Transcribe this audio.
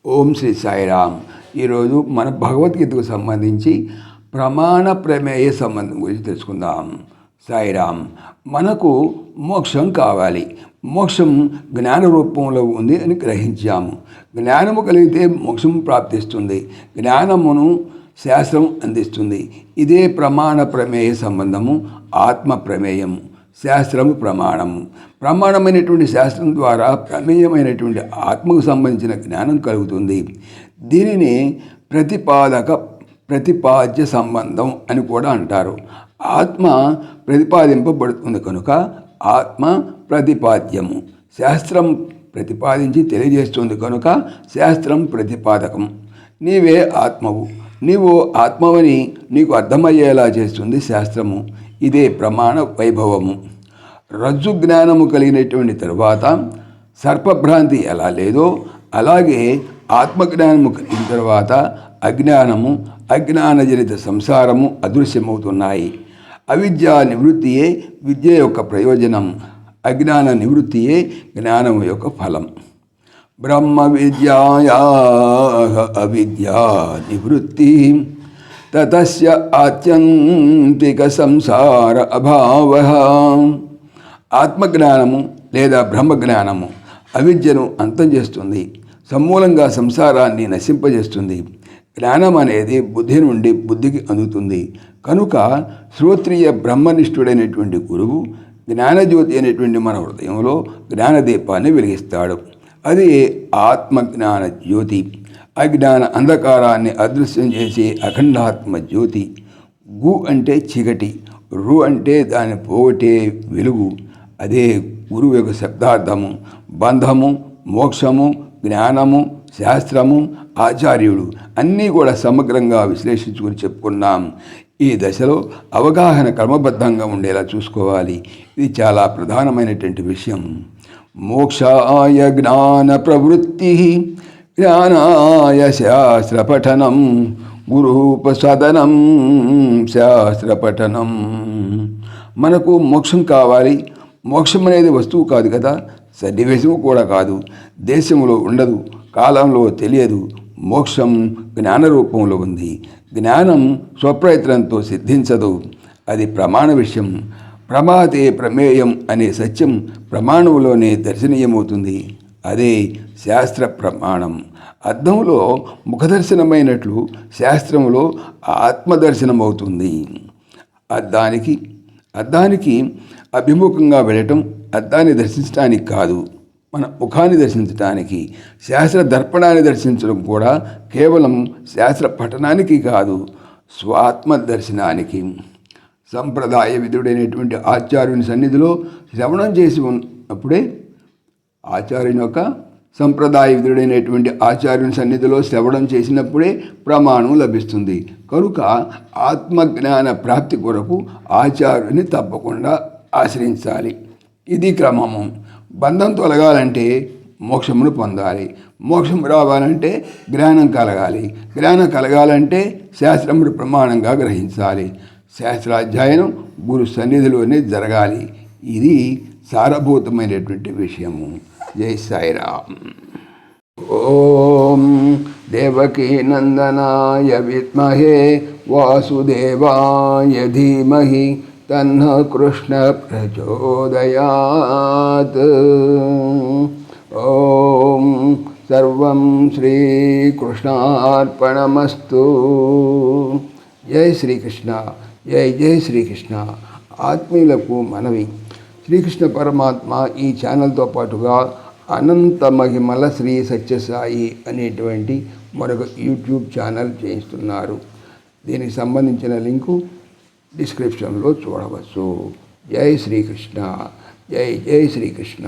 ఓం శ్రీ సాయిరామ్. ఈరోజు మన భగవద్గీతకు సంబంధించి ప్రమాణ ప్రమేయ సంబంధం గురించి తెలుసుకుందాం. సాయిరామ్. మనకు మోక్షం కావాలి. మోక్షం జ్ఞాన రూపంలో ఉంది అని గ్రహించాము. జ్ఞానము కలిగితే మోక్షం ప్రాప్తిస్తుంది. జ్ఞానమును శాస్త్రం అందిస్తుంది. ఇదే ప్రమాణ ప్రమేయ సంబంధము. ఆత్మ ప్రమేయము, శాస్త్రము ప్రమాణము. ప్రమాణమైనటువంటి శాస్త్రం ద్వారా ప్రమేయమైనటువంటి ఆత్మకు సంబంధించిన జ్ఞానం కలుగుతుంది. దీనిని ప్రతిపాద్య సంబంధం అని కూడా అంటారు. ఆత్మ ప్రతిపాదింపబడుతుంది కనుక ఆత్మ ప్రతిపాద్యము. శాస్త్రం ప్రతిపాదించి తెలియజేస్తుంది కనుక శాస్త్రం ప్రతిపాదకం. నీవే ఆత్మవు, నీవు ఆత్మవని నీకు అర్థమయ్యేలా చేస్తుంది శాస్త్రము. ఇదే ప్రమాణ వైభవము. రజ్జు జ్ఞానము కలిగినటువంటి తరువాత సర్పభ్రాంతి ఎలా లేదో అలాగే ఆత్మజ్ఞానము కలిగిన తర్వాత అజ్ఞానము, అజ్ఞానజనిత సంసారము అదృశ్యమవుతున్నాయి. అవిద్యా నివృత్తియే విద్య యొక్క ప్రయోజనం. అజ్ఞాన నివృత్తియే జ్ఞానం యొక్క ఫలం. బ్రహ్మ విద్యాయా అవిద్యా నివృత్తి తతస్య ఆత్యంతిక సంసార అభావః. ఆత్మజ్ఞానము లేదా బ్రహ్మజ్ఞానము అవిద్యను అంతం చేస్తుంది, సమూలంగా సంసారాన్ని నశింపజేస్తుంది. జ్ఞానం అనేది బుద్ధి నుండి బుద్ధికి అందుతుంది కనుక శ్రోత్రియ బ్రహ్మనిష్ఠుడైనటువంటి గురువు జ్ఞానజ్యోతి అనేటువంటి మన హృదయంలో జ్ఞానదీపాన్ని వెలిగిస్తాడు. అది ఆత్మజ్ఞాన జ్యోతి. అజ్ఞాన అంధకారాన్ని అదృశ్యం చేసే అఖండాత్మ జ్యోతి. గు అంటే చీకటి, రు అంటే దాన్ని పోగొట్టే వెలుగు. అదే గురువు యొక్క శబ్దార్థము. బంధము, మోక్షము, జ్ఞానము, శాస్త్రము, ఆచార్యుడు అన్నీ కూడా సమగ్రంగా విశ్లేషించుకుని చెప్పుకున్నాం. ఈ దశలో అవగాహన క్రమబద్ధంగా ఉండేలా చూసుకోవాలి. ఇది చాలా ప్రధానమైనటువంటి విషయం. మోక్షాయ జ్ఞాన ప్రవృత్తి, జ్ఞానాయ శాస్త్రపఠనం, గురూపసదనం శాస్త్రపఠనం. మనకు మోక్షం కావాలి. మోక్షం అనేది వస్తువు కాదు కదా, సన్నివేశము కూడా కాదు, దేశంలో ఉండదు, కాలంలో తెలియదు. మోక్షం జ్ఞాన రూపంలో ఉంది. జ్ఞానం స్వప్రయత్నంతో సిద్ధించదు, అది ప్రమాణ విషయం. ప్రమాతే ప్రమేయం అనే సత్యం ప్రమాణంలోనే దర్శనీయమవుతుంది. అదే శాస్త్ర ప్రమాణం. అద్దంలో ముఖదర్శనమైనట్లు శాస్త్రంలో ఆత్మదర్శనం అవుతుంది. అద్దానికి అభిముఖంగా వెళ్ళటం అద్దాన్ని దర్శించడానికి కాదు, మన ముఖాన్ని దర్శించడానికి. శాస్త్ర దర్పణాన్ని దర్శించడం కూడా కేవలం శాస్త్ర పఠనానికి కాదు, స్వాత్మ దర్శనానికి. సంప్రదాయ విధుడైనటువంటి ఆచార్యుని సన్నిధిలో శ్రవణం చేసి ఉన్నప్పుడే ఆచార్యుని యొక్క సంప్రదాయ విధుడైనటువంటి ఆచార్యుని సన్నిధిలో శ్రవణం చేసినప్పుడే ప్రమాణం లభిస్తుంది. కనుక ఆత్మజ్ఞాన ప్రాప్తి కొరకు ఆచార్యుని తప్పకుండా ఆశ్రయించాలి. ఇది క్రమము. బంధం తొలగాలంటే మోక్షమును పొందాలి. మోక్షం రావాలంటే జ్ఞానం కలగాలి. జ్ఞానం కలగాలంటే శాస్త్రమును ప్రమాణంగా గ్రహించాలి. శాస్త్రాధ్యయనం గురు సన్నిధిలోనే జరగాలి. ఇది సారభూతమైనటువంటి విషయము. జై సాయిరామ్. ఓం దేవకీ నందనాయ విద్మహే వాసుదేవాయ ధీమహి తన్నః కృష్ణ ప్రచోదయాత్. ఓం సర్వం శ్రీకృష్ణార్పణమస్తు. జై శ్రీకృష్ణ. జై జై శ్రీకృష్ణ. ఆత్మీయులకు మనవి, శ్రీకృష్ణ పరమాత్మ ఈ ఛానల్తో పాటుగా అనంత మహిమల శ్రీ సత్యసాయి అనేటువంటి మరొక యూట్యూబ్ ఛానల్ చేయిస్తున్నారు. దీనికి సంబంధించిన లింకు డిస్క్రిప్షన్లో చూడవచ్చు. జై శ్రీకృష్ణ. జై జై శ్రీకృష్ణ.